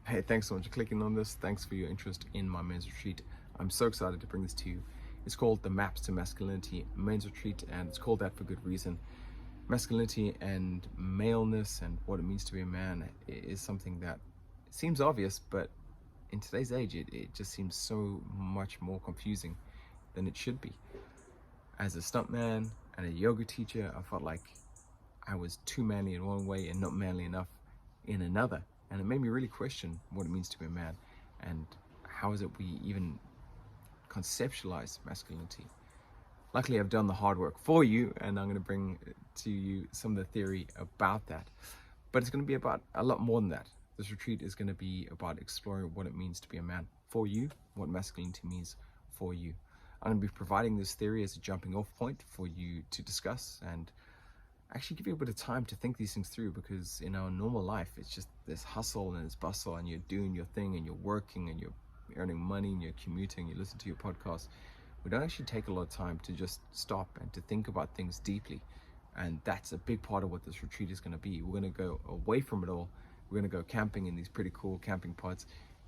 Hey, thanks so much for clicking on this. Thanks for your interest in my men's retreat. I'm so excited to bring this to you. It's called the Maps to Masculinity Men's Retreat, and it's called that for good reason. Masculinity and maleness and what it means to be a man is something that seems obvious, but in today's age, it just seems so much more confusing than it should be. As a stuntman and a yoga teacher, I felt like I was too manly in one way and not manly enough in another. And it made me really question what it means to be a man and how is it we even conceptualize masculinity. Luckily, I've done the hard work for you, and I'm going to bring to you some of the theory about that. But it's going to be about a lot more than that. This retreat is going to be about exploring what it means to be a man for you, what masculinity means for you. I'm going to be providing this theory as a jumping off point for you to discuss and actually give you a bit of time to think these things through, because in our normal life it's just this hustle and this bustle and you're doing your thing and you're working and you're earning money and you're commuting, you listen to your podcast. We don't actually take a lot of time to just stop and to think about things deeply, and that's a big part of what this retreat is going to be. We're going to go away from it all. We're going to go camping in these pretty cool camping pods,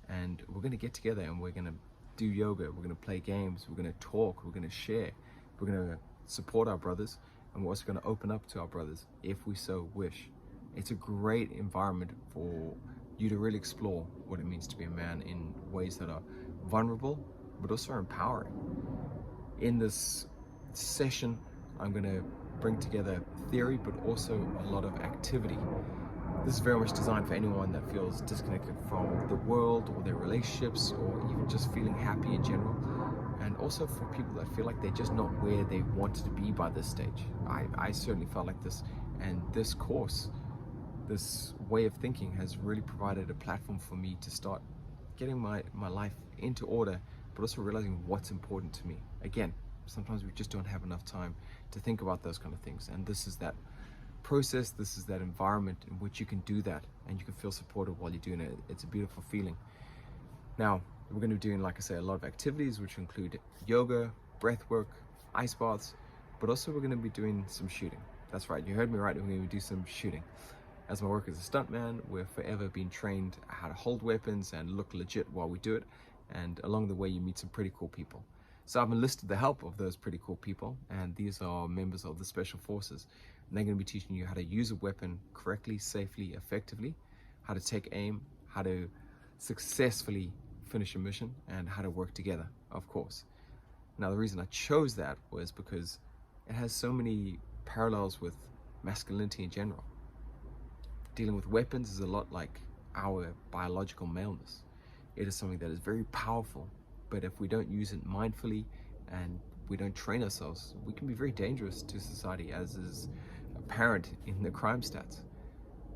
and we're going to get together and we're going to do yoga, we're going to play games, we're going to talk, we're going to share, we're going to support our brothers, and we're also going to open up to our brothers if we so wish. It's a great environment for you to really explore what it means to be a man in ways that are vulnerable but also empowering. In this session, I'm going to bring together theory but also a lot of activity. This is very much designed for anyone that feels disconnected from the world or their relationships or even just feeling happy in general. And also for people that feel like they're just not where they wanted to be by this stage. I certainly felt like this, and this course, this way of thinking has really provided a platform for me to start getting my life into order, but also realizing what's important to me. Again, sometimes we just don't have enough time to think about those kind of things, and this is that process, this is that environment in which you can do that and you can feel supported while you're doing it. It's a beautiful feeling. Now, we're going to be doing, like I say, a lot of activities which include yoga, breath work, ice baths, but also we're going to be doing some shooting. That's right, you heard me right, we're going to do some shooting. As my work as a stuntman, we're forever being trained how to hold weapons and look legit while we do it, and along the way you meet some pretty cool people. So I've enlisted the help of those pretty cool people, and these are members of the Special Forces, and they're going to be teaching you how to use a weapon correctly, safely, effectively, how to take aim, how to successfully finish a mission, and how to work together, of course. Now, the reason I chose that was because it has so many parallels with masculinity in general. Dealing with weapons is a lot like our biological maleness. It is something that is very powerful, but if we don't use it mindfully and we don't train ourselves, we can be very dangerous to society, as is apparent in the crime stats.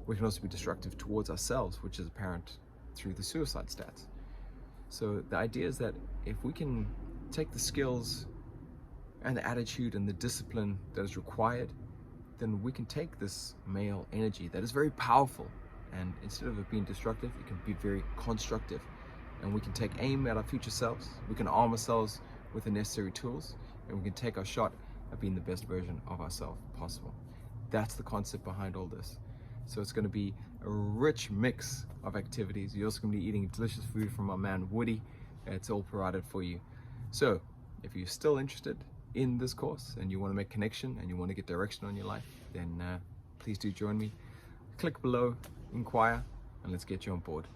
We can also be destructive towards ourselves, which is apparent through the suicide stats. So the idea is that if we can take the skills and the attitude and the discipline that is required, then we can take this male energy that is very powerful, and instead of it being destructive, it can be very constructive. And we can take aim at our future selves, we can arm ourselves with the necessary tools, and we can take our shot at being the best version of ourselves possible. That's the concept behind all this. So it's going to be a rich mix of activities. You're also going to be eating delicious food from our man Woody. It's all provided for you. So if you're still interested in this course and you want to make connection and you want to get direction on your life, then please do join me. Click below, inquire, and let's get you on board.